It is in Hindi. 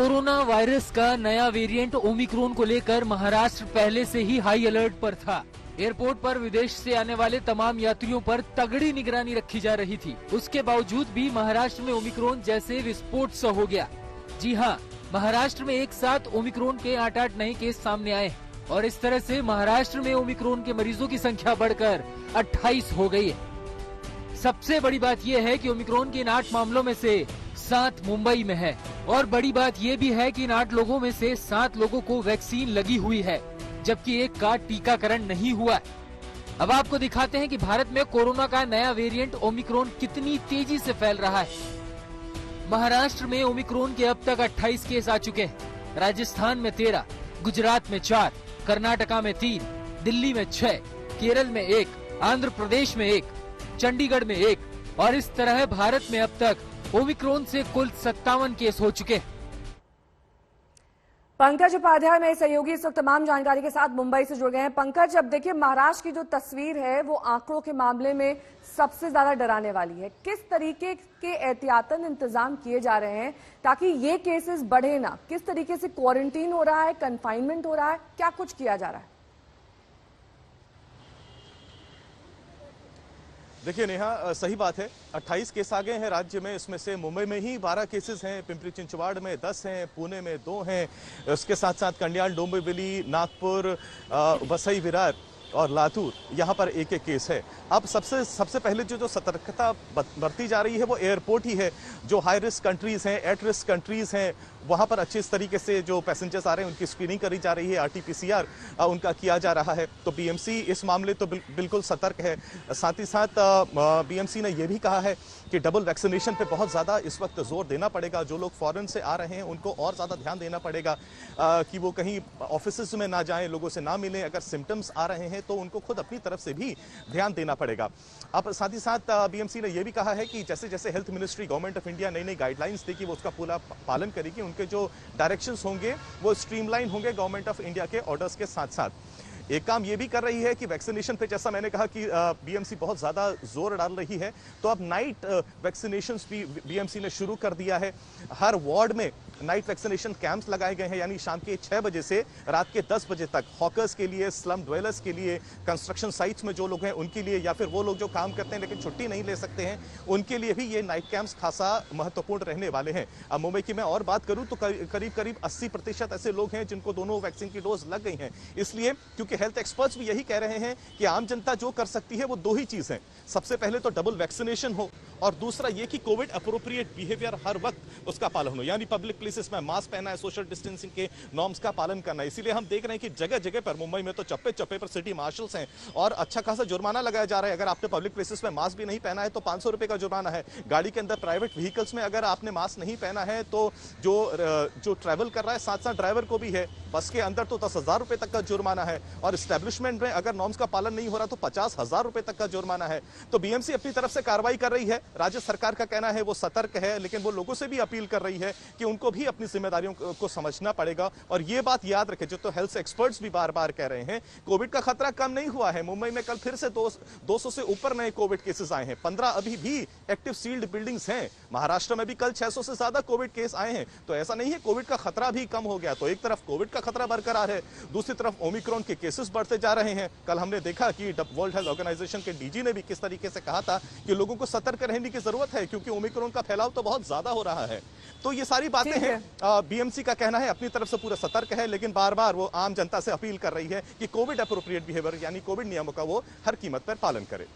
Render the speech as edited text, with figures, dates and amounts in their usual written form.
कोरोना वायरस का नया वेरिएंट ओमिक्रॉन को लेकर महाराष्ट्र पहले से ही हाई अलर्ट पर था। एयरपोर्ट पर विदेश से आने वाले तमाम यात्रियों पर तगड़ी निगरानी रखी जा रही थी। उसके बावजूद भी महाराष्ट्र में ओमिक्रॉन जैसे विस्फोट सा हो गया। जी हाँ, महाराष्ट्र में एक साथ ओमिक्रॉन के 8 नए केस सामने आए और इस तरह से महाराष्ट्र में ओमिक्रॉन के मरीजों की संख्या बढ़कर 28 हो गई है। सबसे बड़ी बात यह है कि ओमिक्रॉन के इन 8 मामलों में से 7 मुंबई में है और बड़ी बात यह भी है कि इन 8 लोगों में से 7 लोगों को वैक्सीन लगी हुई है, जबकि एक का टीकाकरण नहीं हुआ है। अब आपको दिखाते हैं कि भारत में कोरोना का नया वेरिएंट ओमिक्रॉन कितनी तेजी से फैल रहा है। महाराष्ट्र में ओमिक्रॉन के अब तक 28 केस आ चुके हैं। राजस्थान में 13, गुजरात में 4, कर्नाटका में 3, दिल्ली में 6, केरल में 1, आंध्र प्रदेश में 1, चंडीगढ़ में 1 और इस तरह भारत में अब तक ओमिक्रॉन से कुल 57 केस हो चुके हैं। पंकज उपाध्याय मेरे सहयोगी इस वक्त तमाम जानकारी के साथ मुंबई से जुड़ गए हैं। पंकज, अब देखिए महाराष्ट्र की जो तस्वीर है वो आंकड़ों के मामले में सबसे ज्यादा डराने वाली है। किस तरीके के एहतियातन इंतजाम किए जा रहे हैं ताकि ये केसेस बढ़े ना? किस तरीके से क्वारंटीन हो रहा है, कन्फाइनमेंट हो रहा है, क्या कुछ किया जा रहा है? देखिए नेहा, सही बात है, 28 केस आ गए हैं राज्य में। इसमें से मुंबई में ही 12 केसेस हैं, पिंपरी चिंचवाड़ में 10 हैं, पुणे में 2 हैं, उसके साथ साथ कल्याण, डोंबिवली, नागपुर, वसई विरार और लातूर, यहाँ पर एक एक केस है। अब सबसे पहले जो सतर्कता बरती जा रही है वो एयरपोर्ट ही है। जो हाई रिस्क कंट्रीज हैं, एट रिस्क कंट्रीज हैं, वहाँ पर अच्छे तरीके से जो पैसेंजर्स आ रहे हैं उनकी स्क्रीनिंग करी जा रही है, RT-PCR उनका किया जा रहा है। तो BMC इस मामले तो बिल्कुल सतर्क है। साथ ही साथ BMC ने यह भी कहा है कि डबल वैक्सीनेशन पे बहुत ज़्यादा इस वक्त जोर देना पड़ेगा। जो लोग फॉरेन से आ रहे हैं उनको और ज़्यादा ध्यान देना पड़ेगा कि वो कहीं ऑफिस में ना जाएं, लोगों से ना मिलें। अगर सिम्टम्स आ रहे हैं तो उनको खुद अपनी तरफ से भी ध्यान देना पड़ेगा। अब साथ ही साथ BMC ने यह भी कहा है कि जैसे जैसे health ministry, government of India नई गाइडलाइंस देगी वो उसका पूरा पालन करेगी। उनके जो डायरेक्शंस होंगे वो स्ट्रीमलाइन होंगे गवर्नमेंट ऑफ इंडिया के ऑर्डर्स के साथ साथ। एक काम ये भी कर रही है कि वैक्सीनेशन पे, जैसा मैंने कहा कि BMC बहुत ज्यादा जोर डाल रही है, तो अब नाइट वैक्सीनेशंस भी BMC ने शुरू कर दिया है। हर वार्ड में नाइट वैक्सीनेशन कैंप्स लगाए गए हैं, यानी शाम के 6 बजे से रात के 10 बजे तक हॉकर्स के लिए, स्लम ड्वेलर्स के लिए, कंस्ट्रक्शन साइट्स में जो लोग हैं उनके लिए, या फिर वो लोग जो काम करते हैं लेकिन छुट्टी नहीं ले सकते हैं उनके लिए भी ये नाइट कैंप्स खासा महत्वपूर्ण रहने वाले हैं। अब मुंबई की मैं और बात करूं तो करीब 80% ऐसे लोग हैं जिनको दोनों वैक्सीन की डोज लग गई हैं। इसलिए क्योंकि हेल्थ एक्सपर्ट्स भी यही कह रहे हैं कि आम जनता जो कर सकती है वो 2 ही चीज है। सबसे पहले तो डबल वैक्सीनेशन हो और दूसरा ये कि कोविड अप्रोप्रिएट बिहेवियर हर वक्त उसका पालन हो, यानी पब्लिक प्लेसेस में मास्क पहना है, सोशल डिस्टेंसिंग के नॉर्म्स का पालन करना है। इसीलिए हम देख रहे हैं कि जगह जगह पर मुंबई में तो चप्पे चप्पे पर सिटी मार्शल्स हैं और अच्छा खासा जुर्माना लगाया जा रहा है। अगर आपने पब्लिक प्लेसेस में मास्क भी नहीं पहना है तो 500 रुपए का जुर्माना है। गाड़ी के अंदर, प्राइवेट व्हीकल्स में अगर आपने मास्क नहीं पहना है तो जो ट्रैवल कर रहा है साथ साथ ड्राइवर को भी है। बस के अंदर तो 10,000 रुपए तक का जुर्माना है और एस्टेब्लिशमेंट में अगर नॉर्म्स का पालन नहीं हो रहा तो 50,000 रुपए तक का जुर्माना है। तो BMC अपनी तरफ से कार्रवाई कर रही है। राज्य सरकार का कहना है वो सतर्क है, लेकिन वो लोगों से भी अपील कर रही है कि उनको भी अपनी जिम्मेदारियों को समझना पड़ेगा। और ये बात याद रखें, जो तो हेल्थ एक्सपर्ट्स भी बार बार कह रहे हैं, कोविड का खतरा कम नहीं हुआ है। मुंबई में कल फिर से 200 से ऊपर नए कोविड केसेस आए हैं। 15 अभी भी एक्टिव सील्ड बिल्डिंग्स हैं। महाराष्ट्र में भी कल 600 से ज्यादा कोविड केस आए हैं। तो ऐसा नहीं है, कोविड का खतरा भी कम हो गया। तो एक तरफ कोविड का खतरा बरकरार है, दूसरी तरफ ओमिक्रॉन के केसेस बढ़ते जा रहे हैं। कल हमने देखा कि वर्ल्ड हेल्थ ऑर्गेनाइजेशन के DG ने भी किस तरीके से कहा था कि लोगों को सतर्क रहने की जरूरत है क्योंकि ओमिक्रॉन का फैलाव तो बहुत ज्यादा हो रहा है। तो ये सारी बातें हैं। BMC का कहना है अपनी तरफ से पूरा सतर्क है, लेकिन बार बार वो आम जनता से अपील कर रही है कि कोविड अप्रोप्रिएट बिहेवियर यानी कोविड नियमों का वो हर कीमत पर पालन करे।